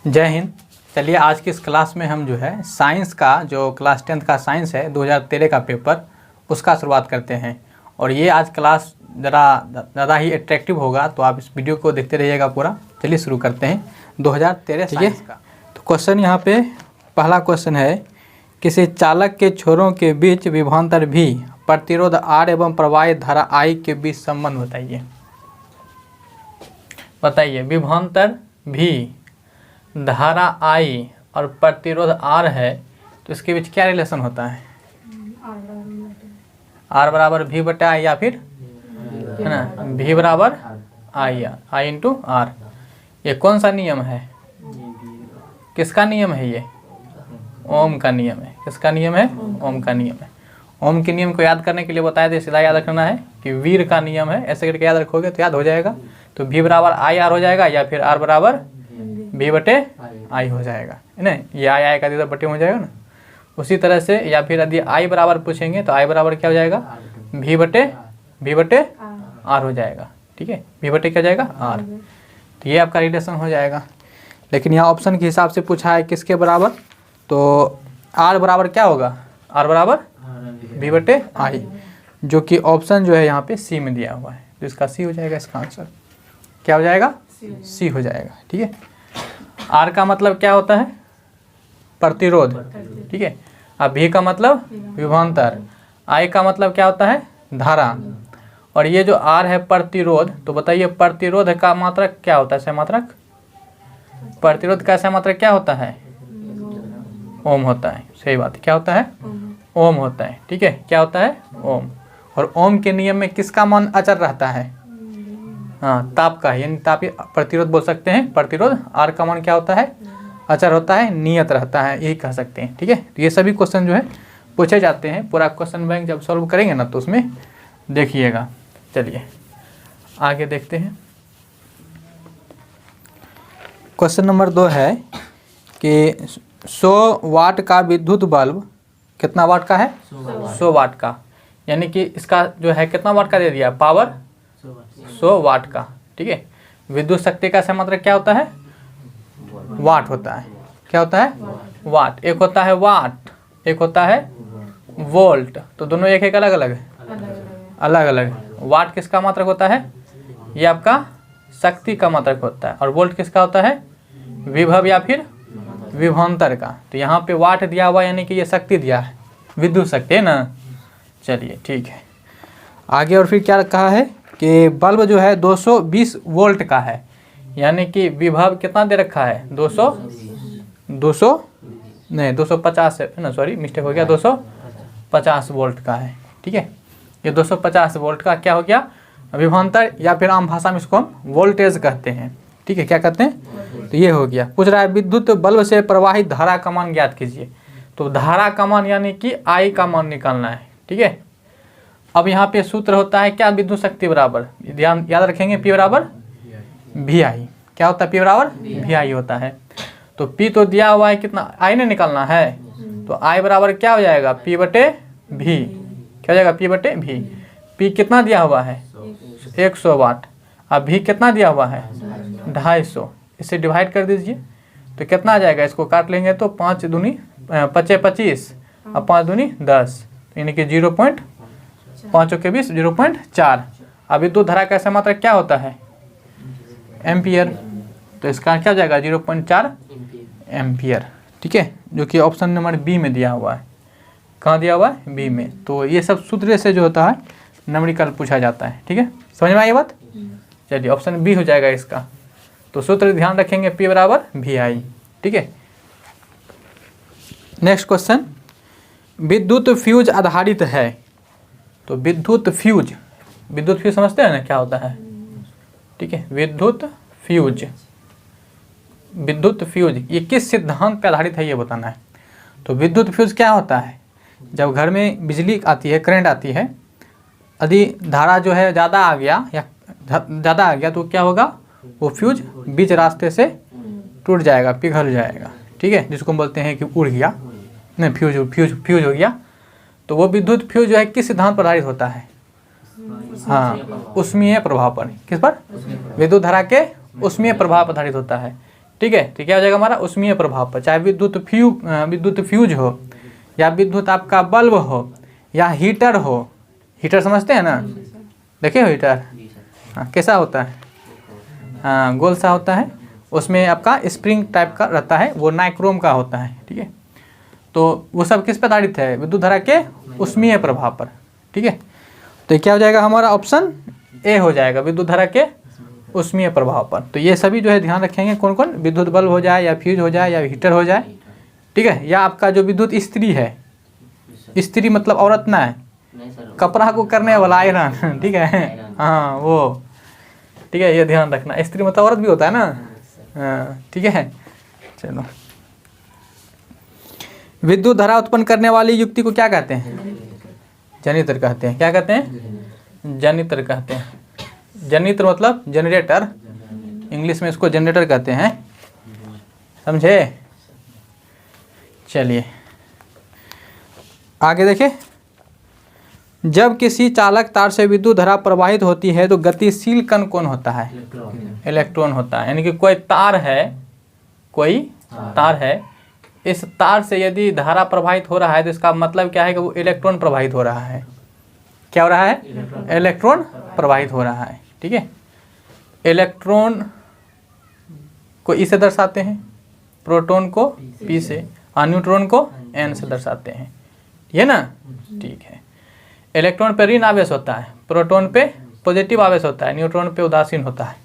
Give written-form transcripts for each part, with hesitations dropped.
जय हिंद। चलिए आज की इस क्लास में हम जो है साइंस का जो क्लास 10th का साइंस है 2013 का पेपर उसका शुरुआत करते हैं। और ये आज क्लास ज़्यादा ही अट्रैक्टिव होगा, तो आप इस वीडियो को देखते रहिएगा पूरा। चलिए शुरू करते हैं 2013 साइंस का। तो क्वेश्चन यहाँ पे पहला क्वेश्चन है, किसी चालक के छोरों के बीच विभवांतर भी प्रतिरोध R एवं प्रवाहित धारा I के बीच संबंध बताइए। बताइए विभवांतर भी धारा I और प्रतिरोध R है, तो इसके बीच क्या रिलेशन होता है? R बराबर V बटा I, या फिर है ना V बराबर I इंटू R। ये कौन सा नियम है? किसका नियम है? ये ओम का नियम है। किसका नियम है? ओम का नियम है। ओम के नियम को याद करने के लिए बताया था, सीधा याद रखना है कि वीर का नियम है। ऐसे करके याद रखोगे तो याद हो जाएगा। तो V बराबर I R हो जाएगा, या फिर R बराबर V बटे I हो जाएगा, है ना। ये I का इधर बटे हो जाएगा ना। उसी तरह से या फिर यदि I बराबर पूछेंगे तो I बराबर क्या हो जाएगा? V बटे R हो जाएगा। ठीक है, V बटे क्या हो जाएगा? R। तो ये आपका रिलेशन हो जाएगा। लेकिन यहाँ ऑप्शन के हिसाब से पूछा है किसके बराबर, तो R बराबर क्या होगा? R बराबर V बटे I, जो कि ऑप्शन जो है यहाँ पे C में दिया हुआ है। तो इसका C हो जाएगा। इसका आंसर क्या हो जाएगा? C हो जाएगा। ठीक है। R का मतलब क्या होता है? प्रतिरोध। ठीक है। अब V का मतलब विभवांतर, I का मतलब क्या होता है? धारा। और ये जो R है प्रतिरोध, तो बताइए प्रतिरोध का मात्रक क्या होता है? सहमात्रक। प्रतिरोध का सहमात्रक क्या होता है? ओम होता है। सही बात है। क्या होता है? ओम होता है। ठीक है, क्या होता है? ओम। और ओम के नियम में किसका मान अचर रहता है? हाँ, ताप का, यानी तापीय प्रतिरोध बोल सकते हैं। प्रतिरोध R का मान क्या होता है? अचर होता है, नियत रहता है, यही कह सकते हैं। ठीक है। तो ये सभी क्वेश्चन जो है पूछे जाते हैं। पूरा क्वेश्चन बैंक जब सॉल्व करेंगे ना तो उसमें देखिएगा। चलिए आगे देखते हैं। क्वेश्चन नंबर 2 है कि 100 वाट का विद्युत बल्ब कितना वाट का है? 100 वाट का। यानी कि इसका जो है कितना वाट का दे दिया? पावर 100 वाट का। ठीक है। विद्युत शक्ति का सहमात्रक क्या होता है? वाट होता है। क्या होता है? वाट। एक होता है वाट, एक होता है वोल्ट। तो दोनों एक एक अलग अलग अलग। वाट किसका मात्रक होता है? ये आपका शक्ति का मात्रक होता है। और वोल्ट किसका होता है? विभव या फिर विभवांतर का। तो यहाँ पे वाट दिया हुआ, यानी कि ये शक्ति दिया है, विद्युत शक्ति है ना। चलिए ठीक है आगे। और फिर क्या कहा है कि बल्ब जो है 220 वोल्ट का है, यानी कि विभव कितना दे रखा है? 250 है ना, सॉरी मिस्टेक हो गया, 250 वोल्ट का है। ठीक है, ये 250 वोल्ट का क्या हो गया? विभवांतर, या फिर आम भाषा में इसको हम वोल्टेज कहते हैं। ठीक है, क्या कहते हैं? तो ये हो गया। पूछ रहा है विद्युत बल्ब से प्रवाहित धारा का मान ज्ञात कीजिए। तो धारा का मान यानी कि I का मान निकालना है। ठीक है। अब यहाँ पे सूत्र होता है क्या? विद्युत शक्ति बराबर, ध्यान याद रखेंगे, P बराबर VI। क्या होता है? P बराबर VI होता है। तो P तो दिया हुआ है, कितना I ने निकालना है। तो I बराबर क्या हो जाएगा? P बटे V। क्या हो जाएगा? P बटे V। P कितना दिया हुआ है? 100 वाट। अब V कितना दिया हुआ है? 250। इसे डिवाइड कर दीजिए तो कितना आ जाएगा? इसको काट लेंगे तो 5 दूनी 25 और 5 दूनी 10, यानी कि 0.5 के 20 0.4। अब विद्युत धारा का सहमात्रक क्या होता है? एम्पियर। तो इसका क्या हो जाएगा? 0.4 एम्पियर। ठीक है, जो कि ऑप्शन नंबर बी में दिया हुआ है। कहाँ दिया हुआ है? बी में। तो ये सब सूत्र से जो होता है न्यूमेरिकल पूछा जाता है। ठीक है, समझ में आई बात? चलिए ऑप्शन बी हो जाएगा इसका। तो सूत्र ध्यान रखेंगे, P बराबर VI। ठीक है। नेक्स्ट क्वेश्चन, विद्युत फ्यूज आधारित है। तो विद्युत फ्यूज समझते हैं ना क्या होता है? ठीक है, विद्युत फ्यूज ये किस सिद्धांत पर आधारित है ये बताना है। तो विद्युत फ्यूज क्या होता है? जब घर में बिजली आती है, करंट आती है, यदि धारा जो है ज़्यादा आ गया तो क्या होगा? वो फ्यूज बीच रास्ते से टूट जाएगा, पिघल जाएगा। ठीक है, जिसको हम बोलते हैं कि उड़ गया, नहीं फ्यूज हो गया। तो वो विद्युत फ्यूज जो है किस सिद्धांत पर आधारित होता है? हाँ, ऊष्मीय प्रभाव पर। किस पर? विद्युत धारा के ऊष्मीय प्रभाव पर आधारित होता है। ठीक है। तो क्या हो जाएगा हमारा उष्मीय प्रभाव पर, चाहे विद्युत फ्यूज हो या विद्युत आपका बल्ब हो या हीटर हो। हीटर समझते हैं ना, देखिए हो हीटर, हाँ कैसा होता है, हाँ गोल सा होता है, उसमें आपका स्प्रिंग टाइप का रहता है, वो नाइक्रोम का होता है, ठीक है। तो वो सब किस पर आधारित है, विद्युत धारा के उष्मीय प्रभाव पर, ठीक है। तो क्या हो जाएगा हमारा ऑप्शन ए हो जाएगा, विद्युत धारा के उष्मीय प्रभाव पर। तो ये सभी जो है ध्यान रखेंगे, कौन कौन, विद्युत बल्ब हो जाए या फ्यूज हो जाए या हीटर हो जाए, ठीक है, या आपका जो विद्युत इस्त्री है, इस्त्री मतलब औरत ना है, कपड़ा को करने वाला आयरन, ठीक है, हाँ वो, ठीक है, ये ध्यान रखना, इस्त्री मतलब औरत भी होता है ना, हाँ ठीक है। चलो, विद्युत धारा उत्पन्न करने वाली युक्ति को क्या कहते हैं, जनित्र कहते हैं। क्या कहते हैं, जनित्र कहते हैं। जनित्र मतलब जनरेटर, इंग्लिश में इसको जनरेटर कहते हैं, समझे। चलिए आगे देखें। जब किसी चालक तार से विद्युत धारा प्रवाहित होती है तो गतिशील कण कौन होता है, इलेक्ट्रॉन होता है। यानी कि कोई तार है, इस तार से यदि धारा प्रवाहित हो रहा है तो इसका मतलब क्या है कि वो इलेक्ट्रॉन प्रवाहित हो रहा है। क्या हो रहा है, इलेक्ट्रॉन प्रवाहित हो रहा है, ठीक है। इलेक्ट्रॉन को ई से दर्शाते हैं, प्रोटॉन को पी से, और न्यूट्रॉन को एन से दर्शाते हैं, ये ना, ठीक है। इलेक्ट्रॉन पे ऋण आवेश होता है, प्रोटॉन पे पॉजिटिव आवेश होता है, न्यूट्रॉन पे उदासीन होता है,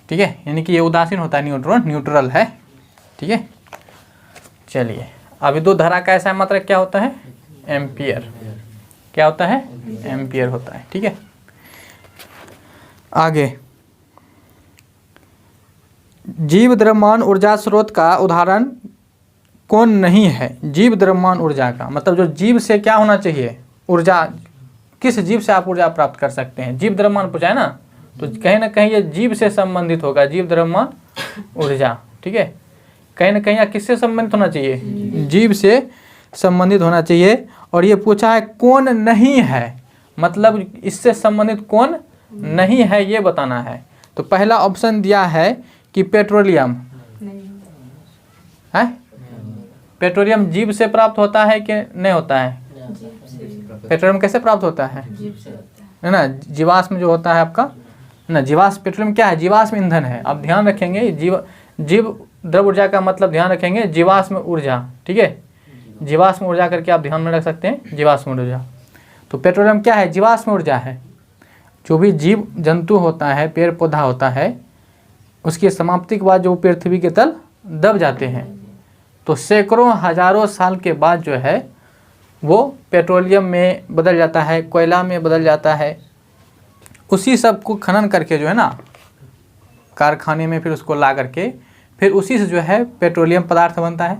ठीक है। यानी कि ये उदासीन होता है, न्यूट्रॉन न्यूट्रल है, ठीक है। चलिए, अब विद्युत धारा का ऐसा मात्रक क्या होता है, एम्पियर। क्या होता है, एम्पियर होता है, ठीक है। आगे, जीव द्रव्यमान ऊर्जा स्रोत का उदाहरण कौन नहीं है। जीव द्रव्यमान ऊर्जा का मतलब जो जीव से क्या होना चाहिए, ऊर्जा, किस जीव से आप ऊर्जा प्राप्त कर सकते हैं। जीव द्रव्यमान पूछा है ना, तो कहीं ना कहीं ये जीव से संबंधित होगा, जीव द्रव्यमान ऊर्जा, ठीक है। कहीं ना कहीं किससे संबंधित होना चाहिए, जीव से संबंधित होना चाहिए। और ये पूछा है कौन नहीं है, मतलब इससे संबंधित कौन नहीं है ये बताना है। तो पहला ऑप्शन दिया है कि पेट्रोलियम है, पेट्रोलियम जीव से प्राप्त होता है कि नहीं होता है। पेट्रोलियम कैसे प्राप्त होता है ना, जीवाश्म जो होता है आपका ना, जीवाश्म, पेट्रोलियम क्या है, जीवाश्म ईंधन है। अब ध्यान रखेंगे, जीव द्रव्य ऊर्जा का मतलब ध्यान रखेंगे जीवाश्म ऊर्जा, ठीक है। जीवाश्म ऊर्जा करके आप ध्यान में रख सकते हैं, जीवाश्म ऊर्जा। तो पेट्रोलियम क्या है, जीवाश्म ऊर्जा है। जो भी जीव जंतु होता है, पेड़ पौधा होता है, उसकी समाप्ति के बाद जो पृथ्वी के तल दब जाते हैं, तो सैकड़ों हजारों साल के बाद जो है वो पेट्रोलियम में बदल जाता है, कोयला में बदल जाता है। उसी सब को खनन करके जो है ना, कारखाने में फिर उसको ला करके फिर उसी से जो है पेट्रोलियम पदार्थ बनता है।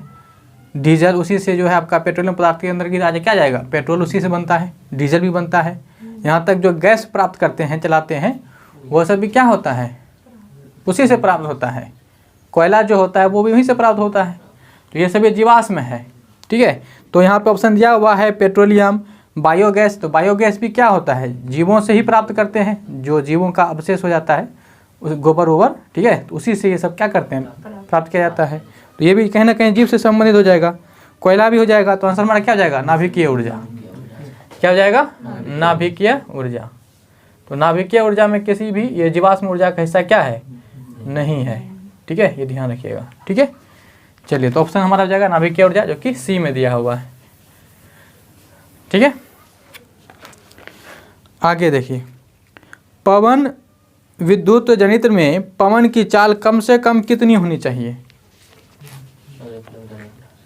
डीजल उसी से जो है आपका पेट्रोलियम पदार्थ के अंदर की आज क्या जाएगा, पेट्रोल उसी से बनता है, डीजल भी बनता है। यहाँ तक जो गैस प्राप्त करते हैं, चलाते हैं, वो सब भी क्या होता है, उसी से प्राप्त होता है। कोयला जो होता है वो भी वहीं से प्राप्त होता है। तो ये सभी जीवाश्म है, ठीक है। तो यहाँ पे ऑप्शन दिया हुआ है पेट्रोलियम, बायोगैस। तो बायोगैस भी क्या होता है, जीवों से ही प्राप्त करते हैं, जो जीवों का अवशेष हो जाता है, उस गोबर वोबर, ठीक है, तो उसी से ये सब क्या करते हैं, प्राप्त किया जाता है। तो ये भी कहीं ना कहीं जीव से संबंधित हो जाएगा। कोयला भी हो जाएगा। तो आंसर हमारा क्या हो जाएगा, नाभिकीय ऊर्जा। क्या हो जाएगा, नाभिकीय ऊर्जा। तो नाभिकीय ऊर्जा में किसी भी ये जीवाश्म ऊर्जा का हिस्सा क्या है, नहीं है, ठीक है, ये ध्यान रखिएगा, ठीक है। चलिए, तो ऑप्शन हमारा हो जाएगा नाभिकीय ऊर्जा, जो कि सी में दिया हुआ है, ठीक है। आगे देखिए, पवन विद्युत जनित्र में पवन की चाल कम से कम कितनी होनी चाहिए,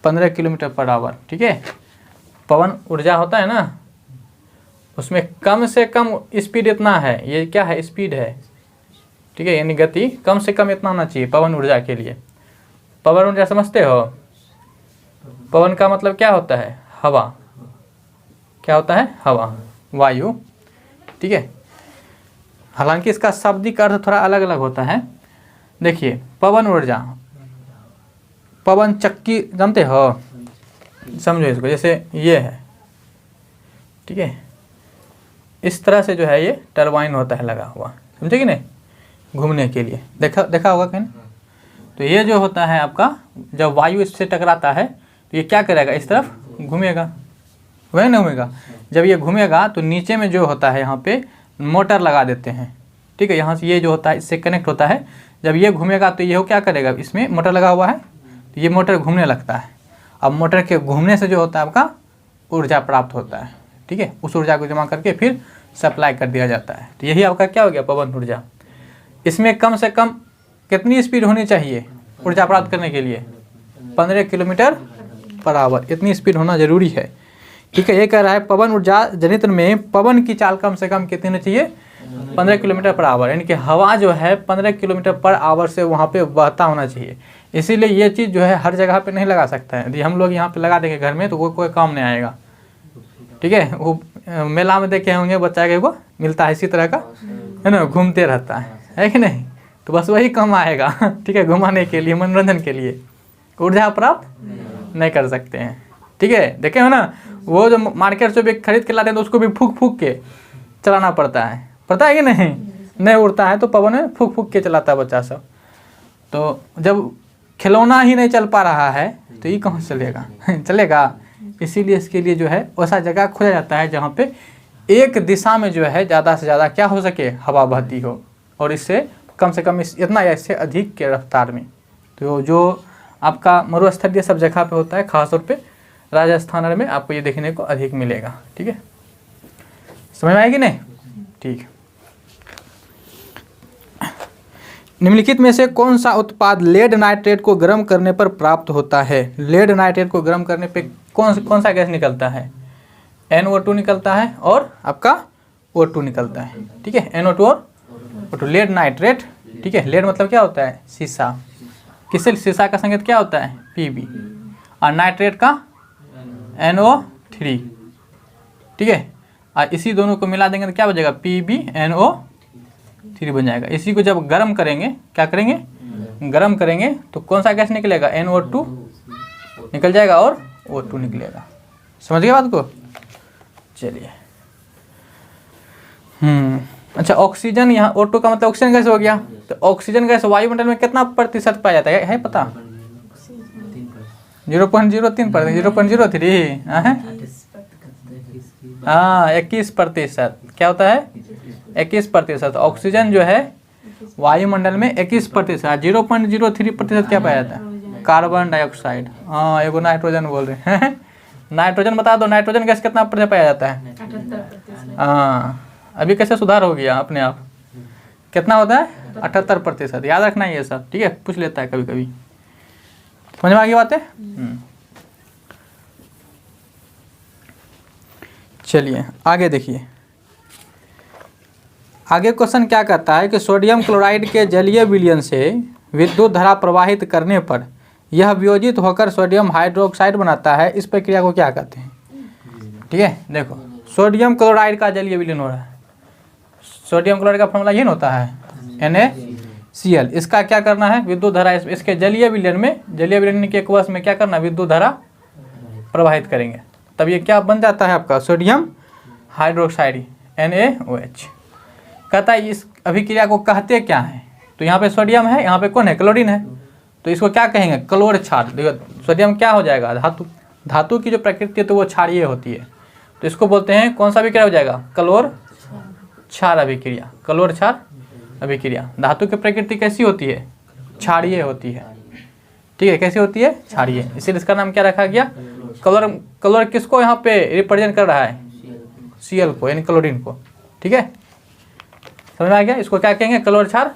15 किलोमीटर पर आवर, ठीक है। पवन ऊर्जा होता है ना, उसमें कम से कम स्पीड इतना है, ये क्या है, स्पीड है, ठीक है, यानी गति कम से कम इतना होना चाहिए पवन ऊर्जा के लिए। पवन ऊर्जा समझते हो, पवन का मतलब क्या होता है, हवा। क्या होता है, हवा, वायु, ठीक है। हालांकि इसका शाब्दिक अर्थ थोड़ा अलग अलग होता है। देखिए, पवन ऊर्जा, पवन चक्की जानते हो, समझो इसको, जैसे ये है, ठीक है, इस तरह से जो है ये टरबाइन होता है लगा हुआ, समझे कि नहीं, घूमने के लिए। देखा होगा कहीं। तो ये जो होता है आपका, जब वायु इससे टकराता है तो ये क्या करेगा, इस तरफ घूमेगा, वही ना घूमेगा। जब ये घूमेगा तो नीचे में जो होता है यहाँ पे मोटर लगा देते हैं, ठीक है। यहाँ से ये जो होता है इससे कनेक्ट होता है, जब ये घूमेगा तो ये क्या करेगा, इसमें मोटर लगा हुआ है तो ये मोटर घूमने लगता है। अब मोटर के घूमने से जो होता है आपका ऊर्जा प्राप्त होता है, ठीक है। उस ऊर्जा को जमा करके फिर सप्लाई कर दिया जाता है। तो यही आपका क्या हो गया, पवन ऊर्जा। इसमें कम से कम कितनी स्पीड होनी चाहिए ऊर्जा प्राप्त करने के लिए, 15 किलोमीटर पर आवर, इतनी स्पीड होना जरूरी है, ठीक है। ये कह रहा है पवन ऊर्जा जनित्र में पवन की चाल कम से कम कितनी होनी चाहिए, 15 किलोमीटर पर आवर, यानी कि हवा जो है 15 किलोमीटर पर आवर से वहाँ पे बहता होना चाहिए। इसीलिए ये चीज़ जो है हर जगह पे नहीं लगा सकता है। यदि हम लोग यहाँ पे लगा देंगे घर में तो वो कोई काम नहीं आएगा, ठीक है। वो मेला में देखे होंगे बच्चा के वो मिलता है इसी तरह का, है ना, घूमते रहता है कि नहीं, तो बस वही काम आएगा, ठीक है, घुमाने के लिए, मनोरंजन के लिए, ऊर्जा प्राप्त नहीं कर सकते हैं, ठीक है। देखे हो ना, वो जो मार्केट से भी खरीद के लाते हैं तो उसको भी फूक फूक के चलाना पड़ता है कि नहीं उड़ता है तो पवन में फूक फूक के चलाता है बच्चा सब। तो जब खिलौना ही नहीं चल पा रहा है तो ये कहाँ चलेगा चलेगा। इसीलिए इसके लिए जो है वैसा जगह खोजा जाता है जहाँ पे एक दिशा में जो है ज़्यादा से ज़्यादा क्या हो सके, हवा बहती हो, और इससे कम से कम इतना या इससे अधिक के रफ्तार में। तो जो आपका मरुस्थलीय सब जगह पे होता है, खासतौर पे राजस्थान में आपको ये देखने को अधिक मिलेगा, ठीक है। समझ में आएगी नहीं, ठीक। निम्नलिखित में से कौन सा उत्पाद लेड नाइट्रेट को गर्म करने पर प्राप्त होता है। लेड नाइट्रेट को गर्म करने पे कौन सा गैस निकलता है, NO2 निकलता है और आपका O2 निकलता है, ठीक है। NO2 और O2, लेड नाइट्रेट, ठीक है। लेड मतलब क्या होता है, शीशा। किससे, शीशा का संकेत क्या होता है, Pb, और नाइट्रेट का NO3, ठीक है। और इसी दोनों को मिला देंगे तो क्या बचेगा, PbNO3 बन जाएगा। इसी को जब गर्म करेंगे, क्या करेंगे, गर्म करेंगे तो कौन सा गैस निकलेगा, NO2 निकल जाएगा और O2 निकलेगा। समझ गए बात को, चलिए। अच्छा, ऑक्सीजन, यहाँ O2 का मतलब ऑक्सीजन गैस हो गया। तो ऑक्सीजन गैस वायुमंडल में कितना प्रतिशत पाया जाता है पता, 0.03%, 0.03, हाँ 21%। क्या होता है, 21%। ऑक्सीजन जो है वायुमंडल में 21%, 0.03% क्या पाया जाता है, कार्बन डाइऑक्साइड। हाँ, एगो नाइट्रोजन बोल रहे हैं नाइट्रोजन बता दो, नाइट्रोजन गैस कितना प्रतिशत पाया जाता है, हाँ अभी कैसे सुधार हो गया अपने आप, कितना होता है, 78%। याद रखना है ये सब, ठीक है, पूछ लेता है कभी कभी। समझ में आ गई बात है। चलिए आगे देखिए, आगे क्वेश्चन क्या कहता है कि सोडियम क्लोराइड के जलीय विलयन से विद्युत धारा प्रवाहित करने पर यह वियोजित होकर सोडियम हाइड्रोक्साइड बनाता है, इस प्रक्रिया को क्या कहते हैं। ठीक है, देखो सोडियम क्लोराइड का जलीय विलयन हो रहा है, सोडियम क्लोराइड का फॉर्मूला यही होता है NaCl। इसका क्या करना है, विद्युत धारा इसके जलीय विलयन में, जलीय विलयन के एकवश में क्या करना, विद्युत धारा प्रवाहित करेंगे, तब ये क्या बन जाता है आपका सोडियम हाइड्रोक्साइड NaOH। कहता है इस अभिक्रिया को कहते क्या है, तो यहाँ पे सोडियम है, यहाँ पे कौन है, क्लोरीन है, तो इसको क्या कहेंगे, क्लोर क्षार। देखो सोडियम क्या हो जाएगा, धातु की जो प्रकृति है तो वो क्षारीय होती है, तो इसको बोलते हैं कौन सा अभिक्रिया हो जाएगा, क्लोर क्षार अभिक्रिया। क्लोर क्षार अभिक्रिया, धातु की प्रकृति कैसी होती है, क्षारीय होती है, ठीक है, कैसी होती है, क्षारीय, इसीलिए इसका नाम क्या रखा गया, क्लोर। क्लोर किसको यहाँ पे रिप्रेजेंट कर रहा है, Cl को, यानी क्लोरीन को, ठीक है, समझ में आ गया। इसको क्या कहेंगे, क्लोर क्षार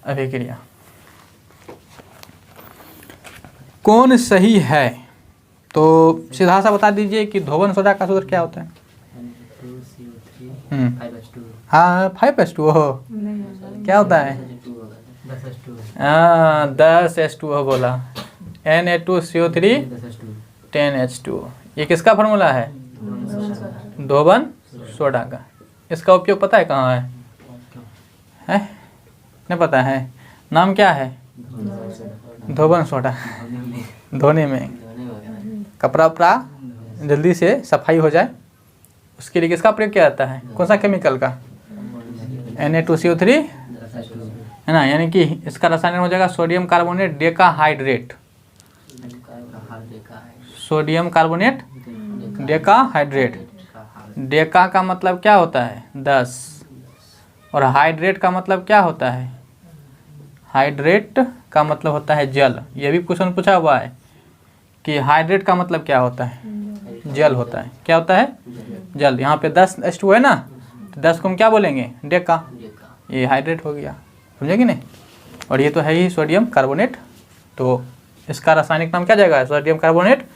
अभिक्रिया। कौन सही है, तो सीधा सा बता दीजिए कि धोवन सोडा का सूत्र क्या होता है। हाँ 5H2O क्या होता है, 10H2O बोला, Na2CO3 10H2O, ये किसका फार्मूला है, धोवन सोडा का। इसका उपयोग पता है कहाँ है, नहीं पता है, नाम क्या है, धोवन सोडा, धोने में, कपड़ा उपड़ा जल्दी से सफाई हो जाए उसके लिए किसका प्रयोग किया जाता है, कौन सा केमिकल का, Na2CO3 है ना, यानी कि इसका रासायनिक हो जाएगा sodium carbonate decahydrate. Sodium carbonate decahydrate. Deka का मतलब क्या होता है 10, और हाइड्रेट का मतलब क्या होता है, हाइड्रेट का मतलब होता है जल। ये भी क्वेश्चन पूछा हुआ है कि हाइड्रेट का मतलब क्या होता है, जल होता है। क्या होता है, जल। यहाँ पे 10 H2 है ना, तो 10 को हम क्या बोलेंगे, डेका। ये हाइड्रेट हो गया, समझे कि नहीं। और ये तो है ही सोडियम कार्बोनेट, तो इसका रासायनिक नाम क्या जाएगा, sodium carbonate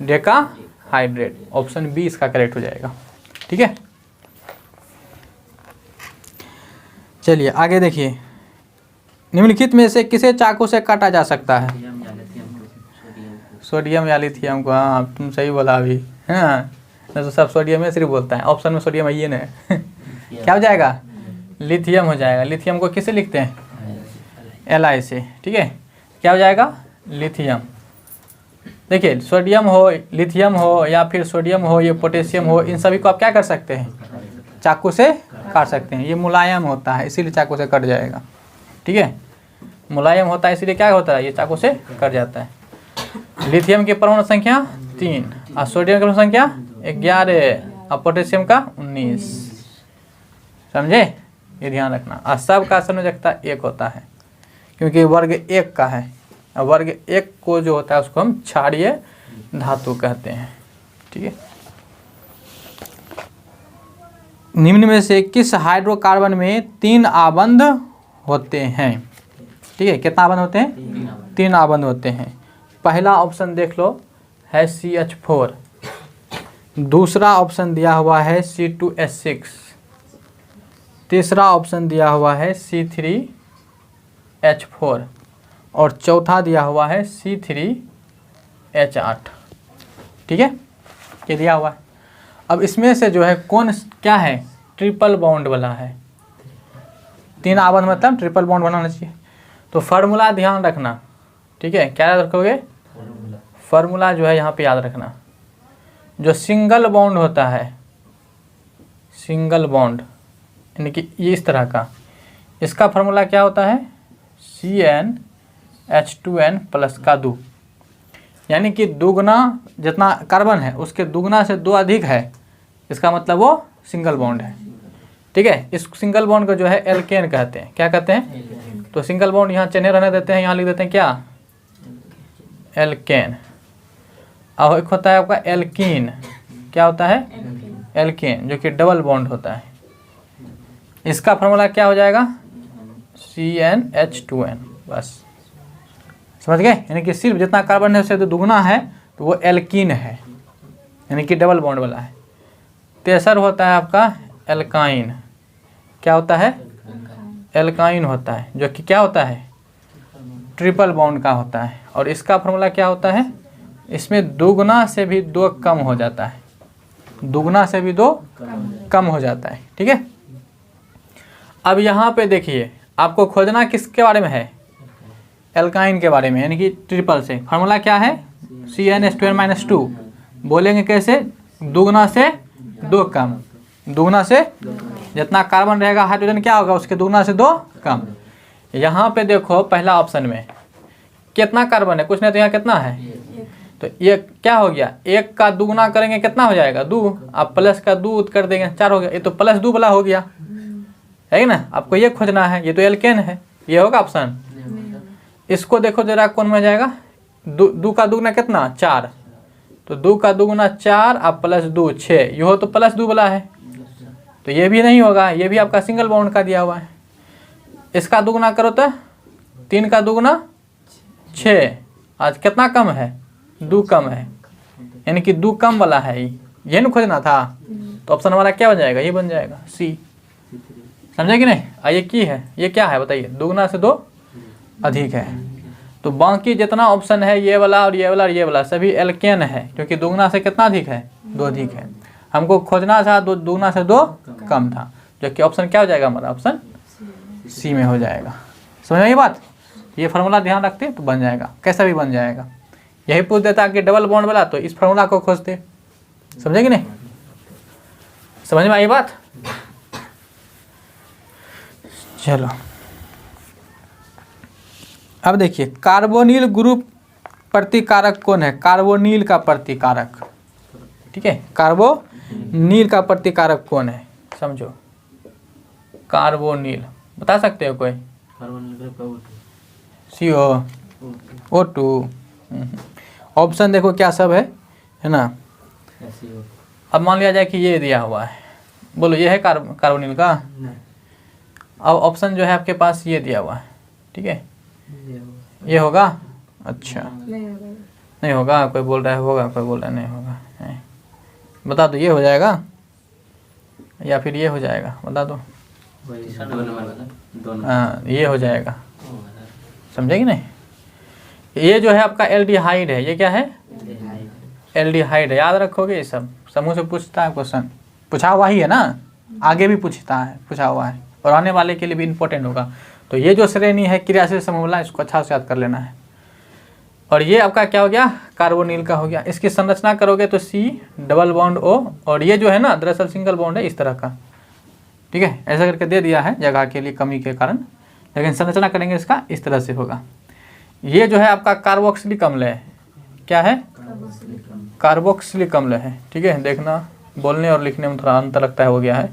decahydrate. Option B इसका करेक्ट हो जाएगा। ठीक है, चलिए आगे देखिए। निम्नलिखित में से किसे चाकू से काटा जा सकता है, सोडियम या लिथियम को। हाँ तुम सही बोला अभी, हाँ तो सब सोडियम में सिर्फ बोलता है, ऑप्शन में सोडियम है ये ना क्या हो जाएगा, लिथियम हो जाएगा। लिथियम को किसे लिखते हैं, Li से। ठीक है, क्या हो जाएगा, लिथियम। देखिए सोडियम हो, लिथियम हो, या फिर सोडियम हो, ये पोटेशियम हो, इन सभी को आप क्या कर सकते हैं, चाकू से काट सकते हैं। ये मुलायम होता है इसीलिए चाकू से कट जाएगा। ठीक है, मुलायम होता है इसीलिए क्या होता है, ये चाकू से कट जाता है। लिथियम की परमाणु संख्या 3, और सोडियम की परमाणु संख्या 11, और पोटेशियम का 19। समझे, ये ध्यान रखना। और सबका संयोजकता 1 होता है, क्योंकि वर्ग 1 का है। और वर्ग 1 को जो होता है उसको हम क्षारीय धातु कहते हैं। ठीक है, निम्न में से किस हाइड्रोकार्बन में 3 आबंध होते हैं। ठीक है, कितना आबंध होते हैं, 3 आबंध होते हैं। पहला ऑप्शन देख लो है CH4, दूसरा ऑप्शन दिया हुआ है C2H6, तीसरा ऑप्शन दिया हुआ है C3H4, और चौथा दिया हुआ है C3H8। ठीक है, ये दिया हुआ है। अब इसमें से जो है कौन क्या है, ट्रिपल बॉन्ड वाला है। 3 आबंध मतलब ट्रिपल बॉन्ड बनाना चाहिए। तो फार्मूला ध्यान रखना। ठीक है, क्या याद रखोगे, फार्मूला जो है यहाँ पे याद रखना। जो सिंगल बॉन्ड होता है, सिंगल बॉन्ड यानी कि ये इस तरह का, इसका फार्मूला क्या होता है, CnH2n प्लस का 2, यानी कि दुगना जितना कार्बन है उसके दुगना से 2 अधिक है, इसका मतलब वो सिंगल बॉन्ड है। ठीक है, इस सिंगल बॉन्ड को जो है एल्केन कहते हैं। क्या कहते हैं, तो सिंगल बॉन्ड यहाँ चिन्ह रहने देते हैं, यहाँ लिख देते हैं क्या, एल्केन। और एक होता है आपका एल्कीन। क्या होता है, एल्केन, जो कि डबल बॉन्ड होता है। इसका फार्मूला क्या हो जाएगा, CnH2n। बस समझ गए, यानी कि सिर्फ जितना कार्बन है उससे तो दुगना है तो वो एल्कीन है, यानी कि डबल बॉन्ड वाला है। तीसरा होता है आपका एल्काइन। क्या होता है, एल्काइन होता है, जो कि क्या होता है, ट्रिपल बॉन्ड का होता है। और इसका फार्मूला क्या होता है, इसमें दुगना से भी 2 कम हो जाता है, दुगना से भी 2 कम हो जाता है। ठीक है, अब यहाँ पे देखिए आपको खोजना किसके बारे में है, एल्काइन के बारे में, यानी कि ट्रिपल से। फार्मूला क्या है, CnH2n-2। बोलेंगे कैसे, दुगना से 2 कम, दुगना से जितना कार्बन रहेगा हाइड्रोजन क्या होगा, उसके दुगना से 2 कम। यहाँ पे देखो पहला ऑप्शन में कितना कार्बन है, कुछ नहीं, तो यहाँ कितना है, तो ये क्या हो गया, 1 का दुगना करेंगे कितना हो जाएगा, 2, आप प्लस का 2 कर देंगे 4 हो गया। ये तो +2 वाला हो गया है ना, आपको ये खोजना है। ये तो एल्केन है, ये होगा ऑप्शन। इसको देखो जरा कौन में जाएगा, 2 का दुगना कितना, 4, तो 2 का दुगना 4 आप +2 6, ये हो तो +2 वाला है, तो ये भी नहीं होगा, ये भी आपका सिंगल बॉन्ड का दिया हुआ है। इसका दुगना करो तो 3 का दुगना 6, आज कितना कम है, 2 कम है, यानी कि 2 कम वाला है, ये ना खोजना था। तो ऑप्शन हमारा क्या हो जाएगा, ये बन जाएगा C। समझे कि नहीं, ये की है, ये क्या है बताइए, दुगना से 2 अधिक है। तो बाकी जितना ऑप्शन है ये वाला और ये वाला और ये वाला सभी एल्केन है, क्योंकि दुगना से कितना अधिक है, 2 अधिक है। हमको खोजना था दुगना से 2 कम था, जो कि ऑप्शन क्या हो जाएगा हमारा, ऑप्शन C में हो जाएगा। समझ में ये बात, ये फार्मूला ध्यान रखते तो बन जाएगा, कैसा भी बन जाएगा। यही पूछ देता कि डबल बॉन्ड वाला, तो इस फार्मूला को खोजते। समझे कि नहीं, समझ में आई बात। चलो अब देखिए कार्बोनिल ग्रुप प्रतिकारक कौन है? कार्बोनिल का प्रतिकारक, ठीक है, कार्बोनिल का प्रतिकारक कौन है समझो। कार्बोनिल बता सकते हो कोई? CO2। ऑप्शन देखो क्या सब है ना। अब मान लिया जाए कि ये दिया हुआ है, बोलो ये है कार्बोनिल का। अब ऑप्शन जो है आपके पास ये दिया हुआ है, ठीक है, ये होगा? अच्छा नहीं होगा, कोई बोल रहा है होगा, कोई बोल रहा है नहीं होगा। बता दो ये हो जाएगा या फिर ये हो जाएगा, बता दो। हाँ ये हो जाएगा, समझे कि नहीं। ये जो है आपका एल्डिहाइड है, ये क्या है? एल्डिहाइड है, याद रखोगे ये सब। समूह से पूछता है क्वेश्चन, पूछा हुआ ही है ना, आगे भी पूछता है, पूछा हुआ है और आने वाले के लिए भी इम्पोर्टेंट होगा। तो ये जो श्रेणी है क्रियाशील समूह वाला, इसको अच्छा से याद कर लेना है। और ये आपका क्या हो गया? कार्बोनिल का हो गया। इसकी संरचना करोगे तो C डबल बॉन्ड O, और ये जो है ना दरअसल सिंगल बॉन्ड है इस तरह का, ठीक है, ऐसा करके दे दिया है जगह के लिए कमी के कारण, लेकिन संरचना करेंगे इसका इस तरह से होगा। ये जो है आपका कार्बोक्सिलिक अम्ल है, क्या है? कार्बोक्सिलिक अम्ल है, ठीक है। देखना बोलने और लिखने में थोड़ा अंतर लगता है, हो गया है,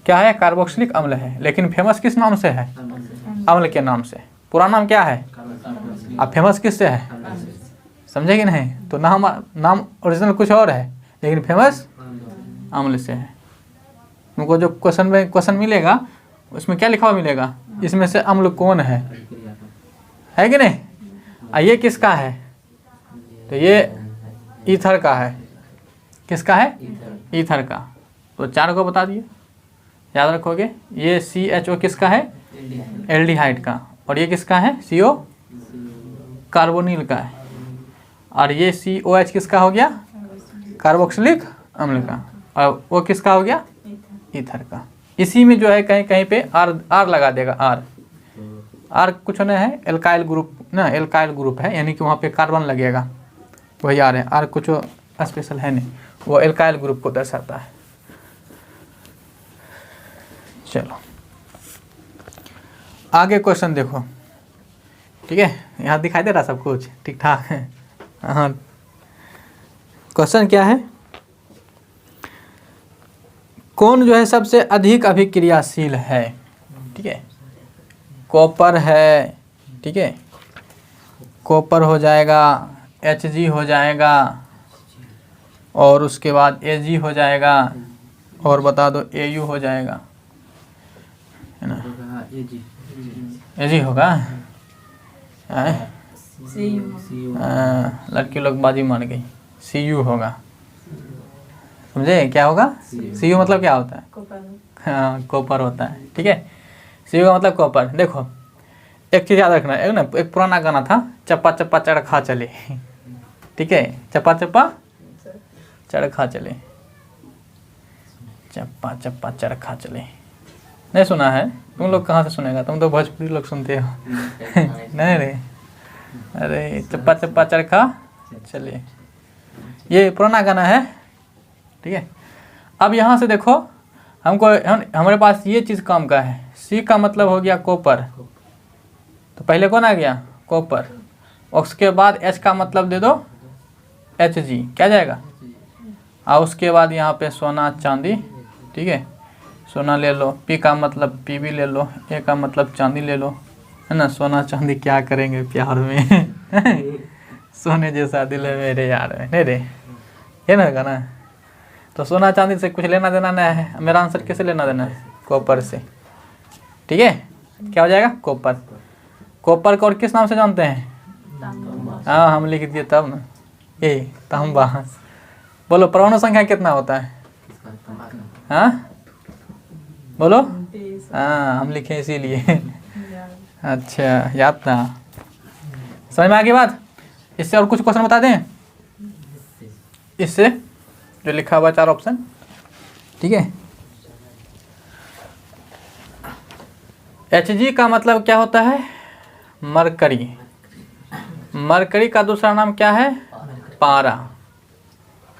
क्या है? कार्बोक्सिलिक अम्ल है, लेकिन फेमस किस नाम से है? अम्ल के नाम से। पूरा नाम क्या है? अब फेमस किससे है? समझे कि नहीं? तो नाम ओरिजिनल कुछ और है, लेकिन फेमस अम्ल से है। तुमको जो क्वेश्चन मिलेगा उसमें क्या लिखा हुआ मिलेगा? इसमें से अम्ल कौन है कि नहीं। ये किसका है? तो ये ईथर का है। किसका है? ईथर का। तो 4 को बता दिए, याद रखोगे। ये CHO किसका है? एल्डिहाइड का। और ये किसका है? CO कार्बोनिल का है। और ये COH किसका हो गया? कार्बोक्सिलिक अम्ल का। और वो किसका हो गया? ईथर का। इसी में जो है कहीं कहीं पे R लगा देगा। R कुछ नहीं है, एल्काइल ग्रुप ना, एल्काइल ग्रुप है, यानी कि वहाँ पे कार्बन लगेगा, वही R है। R कुछ स्पेशल है नहीं, वो एल्काइल ग्रुप को दर्शाता है। चलो आगे क्वेश्चन देखो, ठीक है, यहाँ दिखाई दे रहा सब कुछ ठीक ठाक है। हाँ, क्वेश्चन क्या है? कौन जो है सबसे अधिक अभिक्रियाशील है? ठीक है, कॉपर है, ठीक है, कॉपर हो जाएगा, Hg हो जाएगा, और उसके बाद Ag हो जाएगा, और बता दो Au हो जाएगा, है ना। Ag होगा। लड़की लोग बाजी मान गई, Cu होगा। समझे क्या होगा? Cu मतलब क्या होता है? हाँ कॉपर होता है, ठीक है। Cu का मतलब कॉपर। देखो एक चीज़ याद रखना, एक पुराना गाना था, चप्पा चप्पा चरखा चले, ठीक है, चप्पा चप्पा चरखा चले, चप्पा चप्पा चरखा चले। नहीं सुना है? तुम लोग कहाँ से सुनेगा, तुम तो भोजपुरी लोग सुनते हो। नहीं रे, अरे चप्पा चप्पा चरखा चले, ये पुराना गाना है, ठीक है। अब यहाँ से देखो, हमारे पास ये चीज़ काम का है। C का मतलब हो गया कॉपर, तो पहले कौन आ गया? कॉपर। उसके बाद H का मतलब दे दो Hg, क्या जाएगा? और उसके बाद यहाँ पे सोना चांदी, ठीक है, सोना ले लो। P का मतलब Pb ले लो, A का मतलब चांदी ले लो, है ना। सोना चांदी क्या करेंगे प्यार में। सोने जैसा दिल है मेरे यार में, नहीं रे, ये ना गाना। तो सोना चांदी से कुछ लेना देना नहीं है। मेरा आंसर किससे लेना देना है? कॉपर से, ठीक है। क्या हो जाएगा? कॉपर। कॉपर को और किस नाम से जानते हैं? हाँ हम लिख दिए तब ना, ये तांबा। बोलो परमाणु संख्या कितना होता है? हाँ बोलो। हाँ हम लिखे इसीलिए। अच्छा याद था, समझ में आ गई बात। इससे और कुछ क्वेश्चन बता दें, इससे जो लिखा हुआ 4 ऑप्शन, ठीक है। Hg का मतलब क्या होता है? मरकरी। मरकरी का दूसरा नाम क्या है? पारा,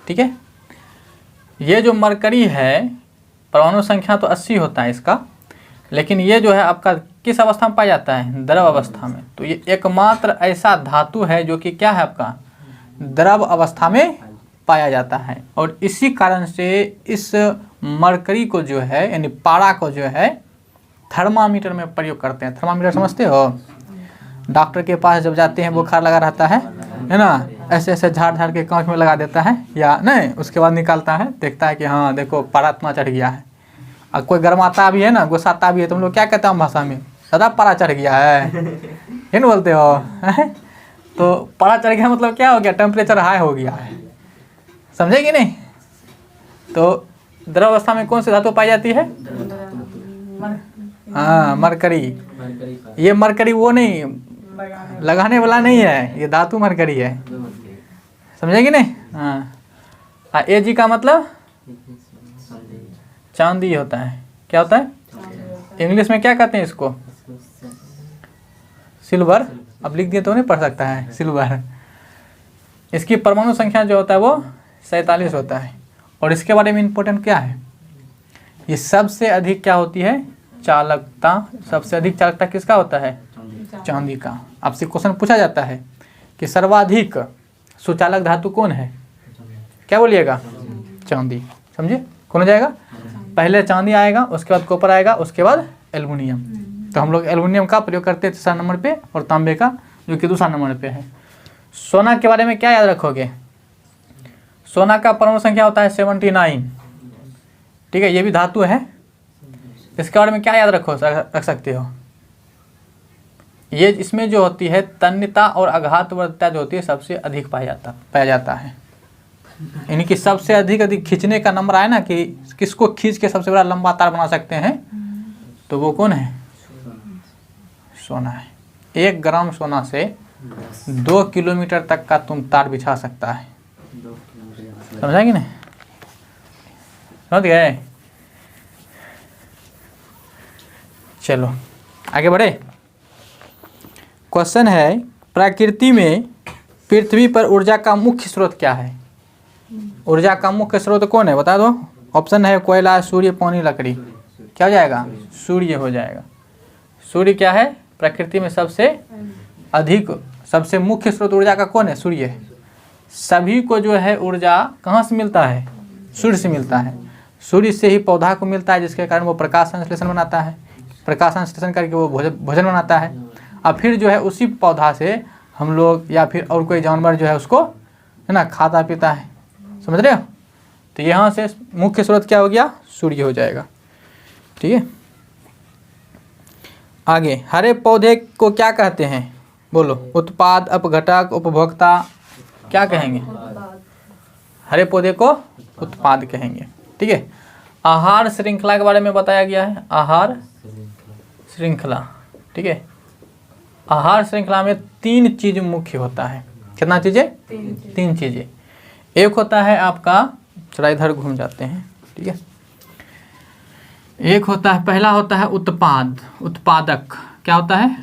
ठीक है। ये जो मरकरी है, परमाणु संख्या तो 80 होता है इसका, लेकिन ये जो है आपका किस अवस्था में पाया जाता है? द्रव अवस्था में। तो ये एकमात्र ऐसा धातु है जो कि क्या है आपका? द्रव अवस्था में पाया जाता है। और इसी कारण से इस मरकरी को जो है यानी पारा को जो है थर्मामीटर में प्रयोग करते हैं। थर्मामीटर समझते हो? डॉक्टर के पास जब जाते हैं बुखार लगा रहता है ना, ऐसे ऐसे झाड़ झाड़ के कांच में लगा देता है या नहीं, उसके बाद निकालता है, देखता है कि हाँ देखो पारा इतना चढ़ गया है। और कोई गर्माता भी है ना, गुस्साता भी है, तुम लोग क्या कहते हैं भाषा में? दादा पारा चढ़ गया है, ये नहीं बोलते हो? तो पारा चढ़ गया मतलब क्या हो गया? टेम्परेचर हाई हो गया है, समझे कि नहीं? तो द्रव अवस्था में कौन सी धातु पाई जाती है? हाँ, मरकरी। ये मरकरी वो नहीं, लगाने वाला नहीं है, ये धातु मरकरी है, समझे कि नहीं? हाँ, ए जी का मतलब चांदी होता है। क्या होता है? इंग्लिश में क्या कहते हैं इसको? सिल्वर। अब लिख दिए तो नहीं पढ़ सकता है, सिल्वर। इसकी परमाणु संख्या जो होता है वो 47 होता है। और इसके बारे में इम्पोर्टेंट क्या है? ये सबसे अधिक क्या होती है? चालकता। सबसे अधिक चालकता किसका होता है? चांदी का। आपसे क्वेश्चन पूछा जाता है कि सर्वाधिक सुचालक धातु कौन है? क्या बोलिएगा? चांदी। समझे? कौन हो जाएगा? पहले चांदी आएगा, उसके बाद कॉपर आएगा, उसके बाद एल्युमिनियम। तो हम लोग एल्युमिनियम का प्रयोग करते हैं तीसरा नंबर पे, और तांबे का जो कि दूसरा नंबर पे है। सोना के बारे में क्या याद रखोगे? सोना का परमाणु संख्या होता है 79। ठीक है, ये भी धातु है। इसके बारे में क्या याद रख सकते हो? ये इसमें जो होती है तन्यता और आघातवर्तिता जो होती है सबसे अधिक पाया जाता है। यानी कि सबसे अधिक खींचने का नंबर आए ना कि किसको खींच के सबसे बड़ा लंबा तार बना सकते हैं, तो वो कौन है? सोना है। 1 ग्राम सोना से 2 किलोमीटर तक का तुम तार बिछा सकता है। समझा कि नहीं? समझ गए? चलो आगे बढ़े। क्वेश्चन है, प्रकृति में पृथ्वी पर ऊर्जा का मुख्य स्रोत क्या है? ऊर्जा का मुख्य स्रोत कौन है? बता दो। ऑप्शन है कोयला, सूर्य, पानी, लकड़ी। क्या हो जाएगा? सूर्य हो जाएगा। सूर्य क्या है? प्रकृति में सबसे अधिक, सबसे मुख्य स्रोत ऊर्जा का कौन है? सूर्य है। सभी को जो है ऊर्जा कहाँ से मिलता है? सूर्य से मिलता है। सूर्य से ही पौधा को मिलता है, जिसके कारण वो प्रकाश संश्लेषण बनाता है। प्रकाश संश्लेषण करके वो भोजन बनाता है, और फिर जो है उसी पौधा से हम लोग या फिर और कोई जानवर जो है उसको है ना खाता पीता है। समझ रहे हो? तो यहाँ से मुख्य स्रोत क्या हो गया? सूर्य हो जाएगा। ठीक है, आगे। हरे पौधे को क्या कहते हैं? बोलो। उत्पाद, अपघटक, उपभोक्ता, क्या कहेंगे? हरे पौधे को उत्पाद कहेंगे। ठीक है, आहार श्रृंखला के बारे में बताया गया है। आहार श्रृंखला। ठीक है, आहार श्रृंखला में 3 चीज मुख्य होता है। कितना चीजें? 3 चीजें। एक होता है आपका, थोड़ा इधर घूम जाते हैं। ठीक है, एक होता है, पहला होता है उत्पाद, उत्पादक। क्या होता है?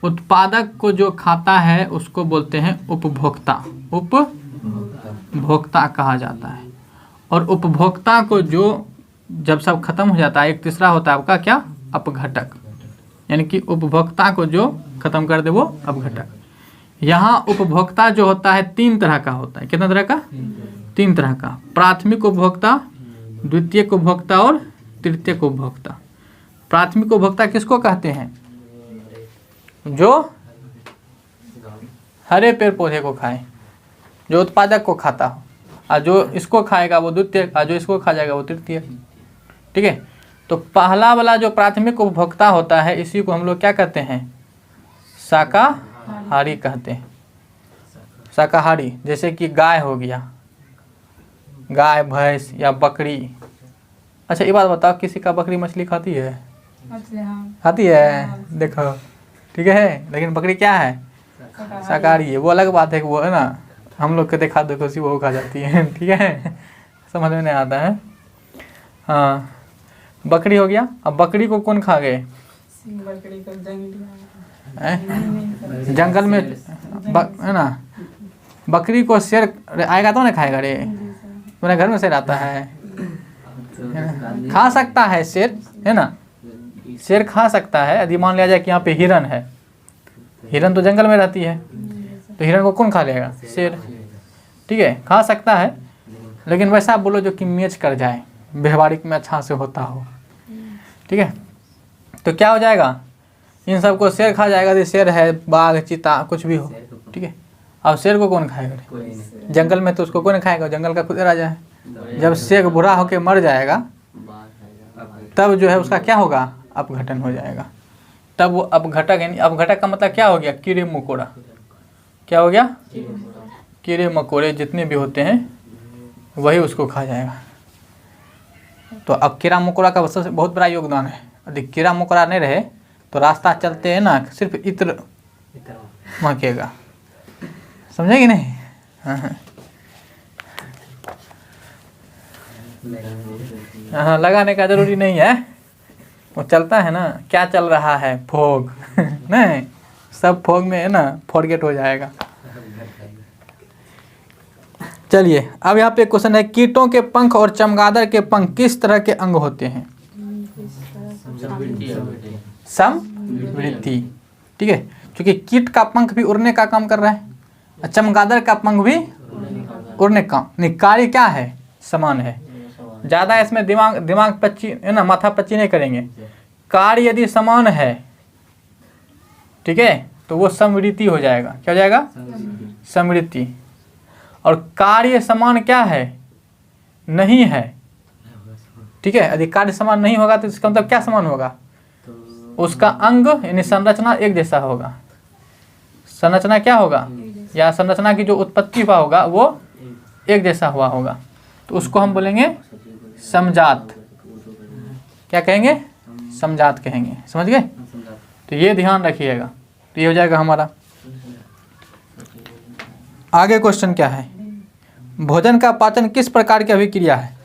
उत्पादक को जो खाता है उसको बोलते हैं उपभोक्ता। उपभोक्ता कहा जाता है। और उपभोक्ता को जो जब सब खत्म हो जाता है, एक तीसरा होता है आपका क्या? अपघटक। यानी कि उपभोक्ता को जो खत्म कर दे वो अपघटक। यहाँ उपभोक्ता जो होता है 3 तरह का होता है। कितना तरह का? 3 तरह का। प्राथमिक उपभोक्ता, द्वितीयक उपभोक्ता और तृतीयक उपभोक्ता। प्राथमिक उपभोक्ता किसको कहते हैं? जो हरे पेड़ पौधे को खाए, जो उत्पादक को खाता हो, और जो इसको खाएगा वो द्वितीयक, और जो इसको खा जाएगा वो तृतीयक। ठीक है, तो पहला वाला जो प्राथमिक उपभोक्ता होता है, इसी को हम लोग क्या कहते हैं? शाकाहारी कहते हैं। शाकाहारी, जैसे कि गाय हो गया, गाय, भैंस या बकरी। अच्छा ये बात बताओ, किसी का बकरी मछली खाती है? खाती है, देखो। ठीक है, लेकिन बकरी क्या है? शाकाहारी है। वो अलग बात है कि वो है ना, हम लोग के देखा देखो सी वो खा जाती है। ठीक है, समझ में नहीं आता है। हाँ, बकरी हो गया। अब बकरी को कौन खा गए? जंगल में है ना, बकरी को शेर आएगा तो ना खाएगा रे। मेरे घर में शेर आता है, खा सकता है शेर, है ना, शेर खा सकता है। यदि मान लिया जाए कि यहाँ पे हिरन है, हिरन तो जंगल में रहती है, तो हिरन को कौन खा लेगा? शेर। ठीक है, खा सकता है, लेकिन वैसा बोलो जो कि मैच कर जाए, व्यवहारिक में अच्छा से होता हो। ठीक है, तो क्या हो जाएगा? इन सबको शेर खा जाएगा। यदि शेर है, बाघ, चीता, कुछ भी हो। ठीक है, अब शेर को कौन खाएगा? जंगल में तो उसको कौन खाएगा? जंगल का खुद राजा है। जब शेर बूढ़ा होकर मर जाएगा, तब जो है उसका क्या होगा? अपघटन हो जाएगा। तब वो अपघटक, यानी अपघटक का मतलब क्या हो गया? कीड़े मकोड़ा। क्या हो गया? कीड़े मकोड़े जितने भी होते हैं वही उसको खा जाएगा। तो अब कीड़ा मकोड़ा का सबसे बहुत बड़ा योगदान है। यदि कीड़ा मकोड़ा नहीं रहे तो रास्ता चलते हैं ना, सिर्फ इत्र महकेगा। समझे कि नहीं? हाँ, लगाने का जरूरी नहीं है, वो चलता है ना। क्या चल रहा है? फोग। नहीं, सब फोग में है ना, फॉरगेट हो जाएगा। चलिए, अब यहाँ पे क्वेश्चन है, कीटों के पंख और चमगादड़ के पंख किस तरह के अंग होते हैं? समवृद्धि। ठीक है, क्योंकि कीट का पंख भी उड़ने का काम कर रहा है, चमगादड़ का पंख भी उड़ने का। नहीं, कार्य क्या है? समान है। ज़्यादा इसमें दिमाग पच्ची है ना, माथा पच्ची नहीं करेंगे। कार्य यदि समान है, ठीक है, तो वो समवृद्धि हो जाएगा। क्या हो जाएगा? समवृद्धि। और कार्य समान क्या है? नहीं है। ठीक है, यदि कार्य समान नहीं होगा तो इसका मतलब क्या समान होगा? उसका अंग यानी संरचना एक जैसा होगा। संरचना क्या होगा? या संरचना की जो उत्पत्ति हुआ होगा वो एक जैसा हुआ होगा, तो उसको हम बोलेंगे समजात। क्या कहेंगे? समजात कहेंगे। समझ गए? तो ये ध्यान रखिएगा। तो ये हो जाएगा हमारा। आगे क्वेश्चन क्या है? भोजन का पाचन किस प्रकार की अभिक्रिया है?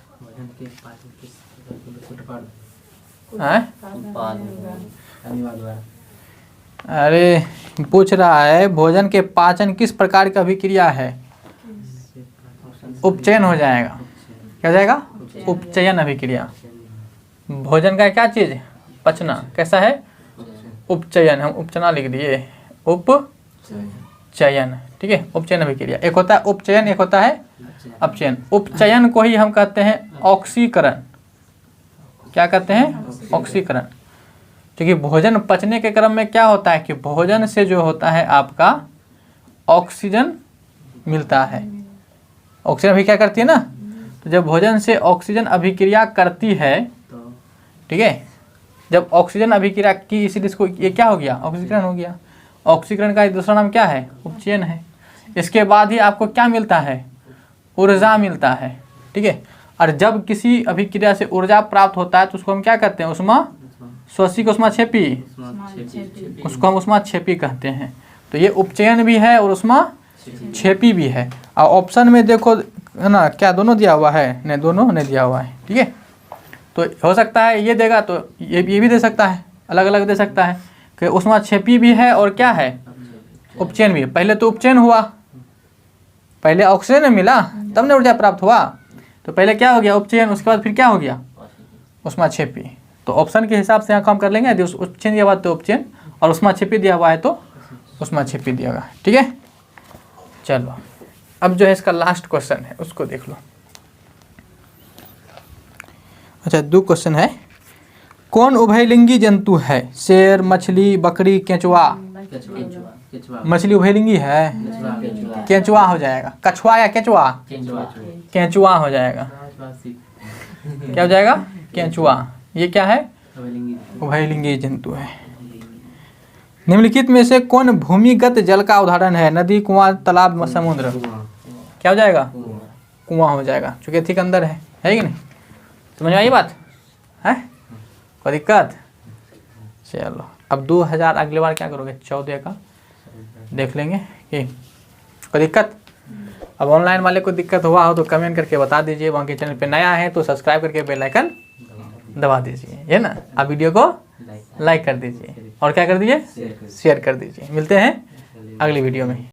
अरे पूछ रहा है, भोजन के पाचन किस प्रकार की अभिक्रिया है? उपचयन हो जाएगा। क्या हो जाएगा? उपचयन अभिक्रिया। भोजन का क्या चीज? पचना। कैसा है? उपचयन। हम उपचना लिख दिए, उपचयन। ठीक है, उपचयन अभिक्रिया। एक होता है उपचयन, एक होता है अपचयन। उपचयन को ही हम कहते हैं ऑक्सीकरण। क्या कहते हैं? ऑक्सीकरण। क्योंकि भोजन पचने के क्रम में क्या होता है कि भोजन से जो होता है आपका ऑक्सीजन मिलता है। ऑक्सीजन अभी क्या करती है ना, तो जब भोजन से ऑक्सीजन अभिक्रिया करती है, ठीक है, जब ऑक्सीजन अभिक्रिया की, इसीलिए इसको ये क्या हो गया? ऑक्सीकरण हो गया। ऑक्सीकरण का दूसरा नाम क्या है? उपचयन है। इसके बाद ही आपको क्या मिलता है? ऊर्जा मिलता है। ठीक है, और जब किसी अभिक्रिया से ऊर्जा प्राप्त होता है तो उसको हम क्या कहते हैं? उष्मा शोषी को उष्माक्षेपी, उसको हम उष्माक्षेपी कहते हैं। तो ये उपचयन भी है और उष्माक्षेपी भी है। और ऑप्शन में देखो है ना, क्या दोनों दिया हुआ है? नहीं, दोनों नहीं दिया हुआ है। ठीक है, तो हो सकता है ये देगा तो ये भी दे सकता है, अलग अलग दे सकता है कि उष्माक्षेपी भी है और क्या है? उपचयन भी। पहले तो उपचयन हुआ, पहले ऑक्सीजन मिला तब ने ऊर्जा प्राप्त हुआ, तो पहले क्या हो गया? उपचयन। उसके बाद फिर क्या हो गया? उष्माक्षेपी। तो ऑप्शन के हिसाब से यहाँ काम कर लेंगे। यदि उपचयन दिया हुआ तो उपचयन, और उष्माक्षेपी दिया हुआ है तो उष्माक्षेपी दिया हुआ है। ठीक है, चलो अब जो है इसका लास्ट क्वेश्चन है उसको देख लो। अच्छा, 2 क्वेश्चन है। कौन उभयलिंगी जंतु है? शेर, मछली, बकरी, केंचुआ। मछली उभयलिंगी है, केंचुआ हो जाएगा। कछुआ या केंचुआ? केंचुआ हो जाएगा। क्या हो जाएगा? केंचुआ। ये क्या है? उभयलिंगी जंतु है। निम्नलिखित में से कौन भूमिगत जल का उदाहरण है? नदी, कुआं, तालाब, समुद्र। क्या हो जाएगा? कुआं हो जाएगा, चूंकि ठीक अंदर है कि नहीं? समझ में आई बात है? कोई दिक्कत? चलो, अब 2000 अगली बार क्या करोगे? 14 का देख लेंगे कि कोई दिक्कत। अब ऑनलाइन वाले को दिक्कत हुआ हो तो कमेंट करके बता दीजिए। वहाँ के चैनल पे नया है तो सब्सक्राइब करके बेल आइकन दबा दीजिए, है ना। आप वीडियो को लाइक कर दीजिए और क्या कर दीजिए? शेयर कर दीजिए। मिलते हैं अगली वीडियो में।